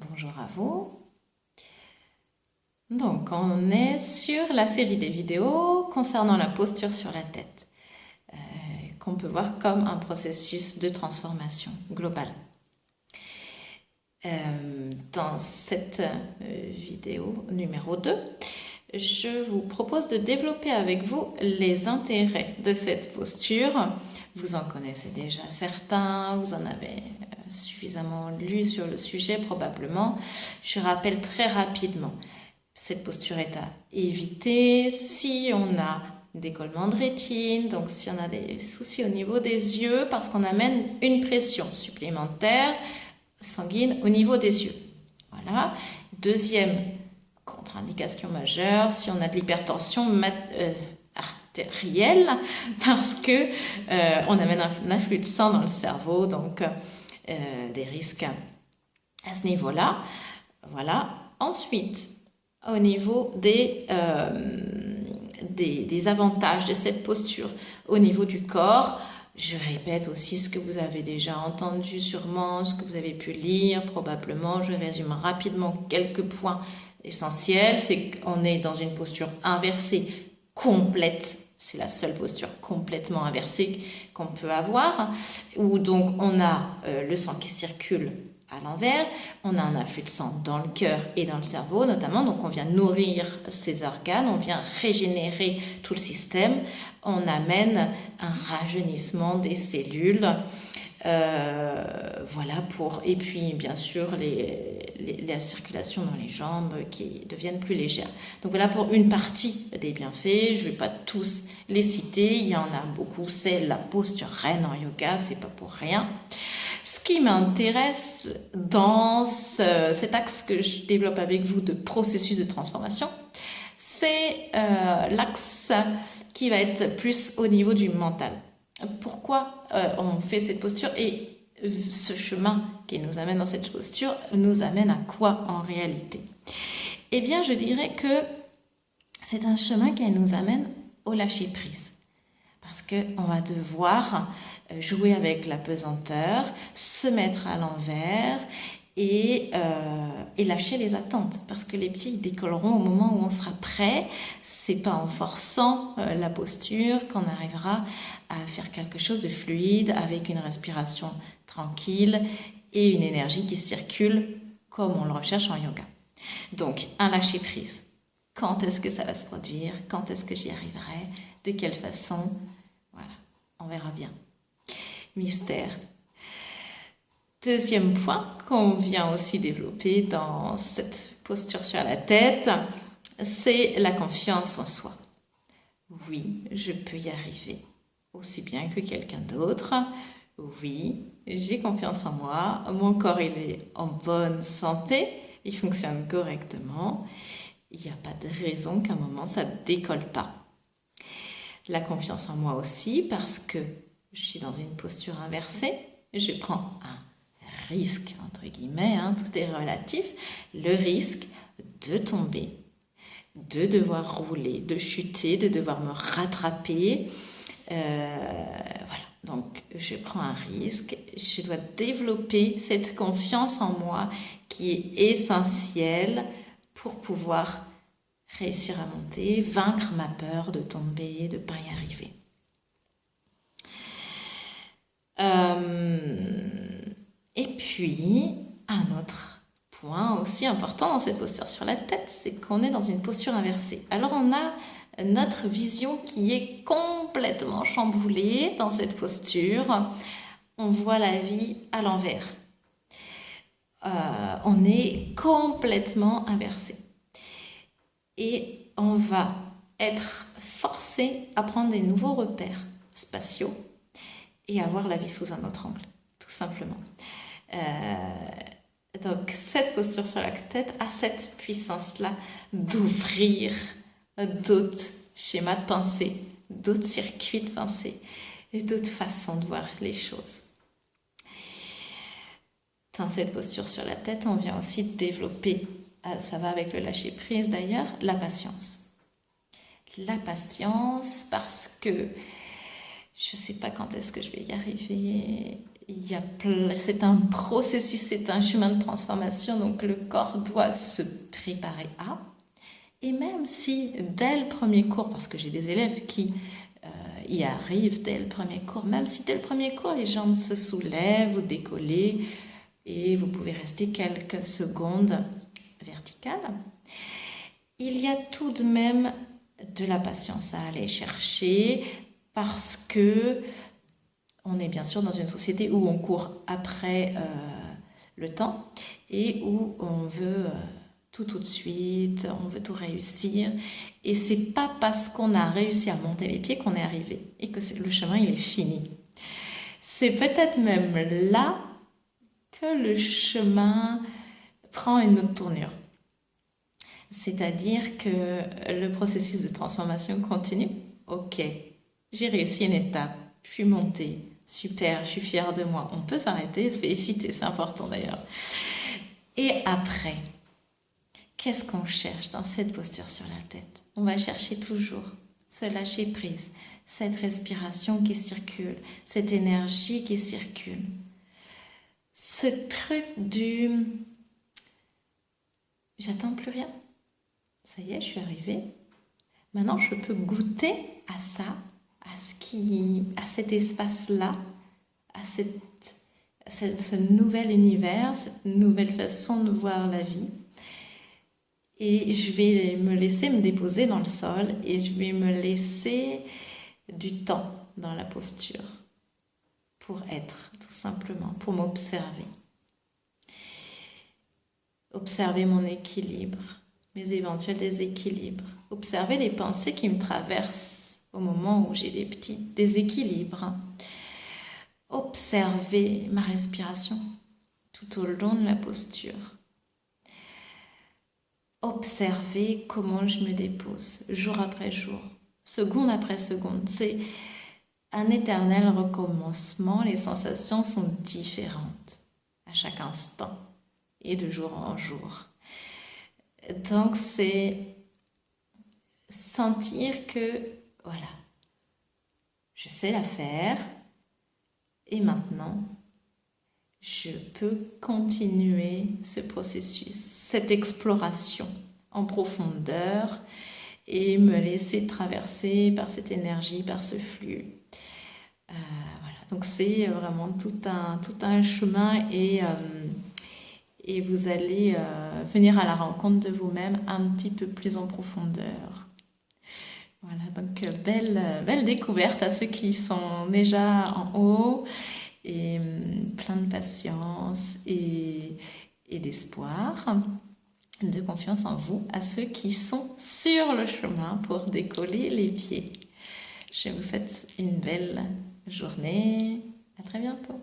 Bonjour à vous. Donc, on est sur la série des vidéos concernant la posture sur la tête, qu'on peut voir comme un processus de transformation globale. Dans cette vidéo numéro 2, je vous propose de développer avec vous les intérêts de cette posture. Vous en connaissez déjà certains, vous en avez suffisamment lu sur le sujet probablement. Je rappelle très rapidement, cette posture est à éviter si on a décollement de rétine, donc si on a des soucis au niveau des yeux, parce qu'on amène une pression supplémentaire sanguine au niveau des yeux. Voilà. Deuxième contre-indication majeure, si on a de l'hypertension artérielle, parce que on amène un afflux de sang dans le cerveau, donc des risques à ce niveau-là. Voilà. Ensuite, au niveau des avantages de cette posture au niveau du corps, je répète aussi ce que vous avez déjà entendu sûrement, ce que vous avez pu lire probablement. Je résume rapidement quelques points essentiels. C'est qu'on est dans une posture inversée complète. C'est la seule posture complètement inversée qu'on peut avoir, où donc on a le sang qui circule à l'envers, on a un afflux de sang dans le cœur et dans le cerveau notamment, donc on vient nourrir ces organes, on vient régénérer tout le système, on amène un rajeunissement des cellules, voilà pour, et puis bien sûr la circulation dans les jambes qui deviennent plus légères. Donc voilà pour une partie des bienfaits, je ne vais pas tous les citer, il y en a beaucoup, c'est la posture reine en yoga, c'est pas pour rien. Ce qui m'intéresse dans cet axe que je développe avec vous de processus de transformation, c'est l'axe qui va être plus au niveau du mental. Pourquoi on fait cette posture et ce chemin qui nous amène dans cette posture nous amène à quoi en réalité? Eh bien, je dirais que c'est un chemin qui nous amène au lâcher-prise. Parce qu'on va devoir jouer avec la pesanteur, se mettre à l'envers et lâcher les attentes. Parce que les pieds décolleront au moment où on sera prêt. C'est pas en forçant la posture qu'on arrivera à faire quelque chose de fluide avec une respiration tranquille et une énergie qui circule comme on le recherche en yoga. Donc, un lâcher-prise. Quand est-ce que ça va se produire? Quand est-ce que j'y arriverai? De quelle façon? Voilà, on verra bien. Mystère. Deuxième point qu'on vient aussi développer dans cette posture sur la tête, c'est la confiance en soi. Oui, je peux y arriver, aussi bien que quelqu'un d'autre. Oui, j'ai confiance en moi, mon corps il est en bonne santé, il fonctionne correctement. Il n'y a pas de raison qu'à un moment ça ne décolle pas. La confiance en moi aussi, parce que je suis dans une posture inversée, je prends un risque, entre guillemets, tout est relatif, le risque de tomber, de devoir rouler, de chuter, de devoir me rattraper. Voilà, donc je prends un risque, je dois développer cette confiance en moi qui est essentielle pour pouvoir réussir à monter, vaincre ma peur de tomber, de ne pas y arriver. Et puis, un autre point aussi important dans cette posture sur la tête, c'est qu'on est dans une posture inversée. Alors on a notre vision qui est complètement chamboulée dans cette posture. On voit la vie à l'envers. On est complètement inversé. Et on va être forcé à prendre des nouveaux repères spatiaux et à voir la vie sous un autre angle, tout simplement. Donc cette posture sur la tête a cette puissance-là d'ouvrir d'autres schémas de pensée, d'autres circuits de pensée et d'autres façons de voir les choses. Dans cette posture sur la tête, on vient aussi développer, ça va avec le lâcher-prise d'ailleurs, la patience. La patience parce que je ne sais pas quand est-ce que je vais y arriver. c'est un processus, c'est un chemin de transformation, donc le corps doit se préparer à. Et même si dès le premier cours, parce que j'ai des élèves qui y arrivent dès le premier cours, même si dès le premier cours les jambes se soulèvent ou décollées et vous pouvez rester quelques secondes verticales, il y a tout de même de la patience à aller chercher parce que on est bien sûr dans une société où on court après le temps et où on veut tout de suite, on veut tout réussir. Et c'est pas parce qu'on a réussi à monter les pieds qu'on est arrivé et que le chemin il est fini. C'est peut-être même là que le chemin prend une autre tournure. C'est-à-dire que le processus de transformation continue. Ok, j'ai réussi une étape, je suis montée, super, je suis fière de moi. On peut s'arrêter et se féliciter, c'est important d'ailleurs. Et après, qu'est-ce qu'on cherche dans cette posture sur la tête? On va chercher toujours ce lâcher prise, cette respiration qui circule, cette énergie qui circule. Ce truc du j'attends plus rien. Ça y est, je suis arrivée. Maintenant, je peux goûter à ça, à cet espace-là, à ce nouvel univers, cette nouvelle façon de voir la vie. Et je vais me laisser me déposer dans le sol et je vais me laisser du temps dans la posture pour être, tout simplement, pour m'observer. Observer mon équilibre, mes éventuels déséquilibres. Observer les pensées qui me traversent au moment où j'ai des petits déséquilibres. Observer ma respiration tout au long de la posture. Observer comment je me dépose jour après jour, seconde après seconde. C'est un éternel recommencement. Les sensations sont différentes à chaque instant et de jour en jour. Donc c'est sentir que voilà, je sais la faire et maintenant je peux continuer ce processus, cette exploration en profondeur et me laisser traverser par cette énergie, par ce flux. Voilà. Donc c'est vraiment tout un chemin et vous allez venir à la rencontre de vous-même un petit peu plus en profondeur. Voilà, donc belle découverte à ceux qui sont déjà en haut. Et plein de patience et d'espoir, de confiance en vous à ceux qui sont sur le chemin pour décoller les pieds. Je vous souhaite une belle journée. À très bientôt.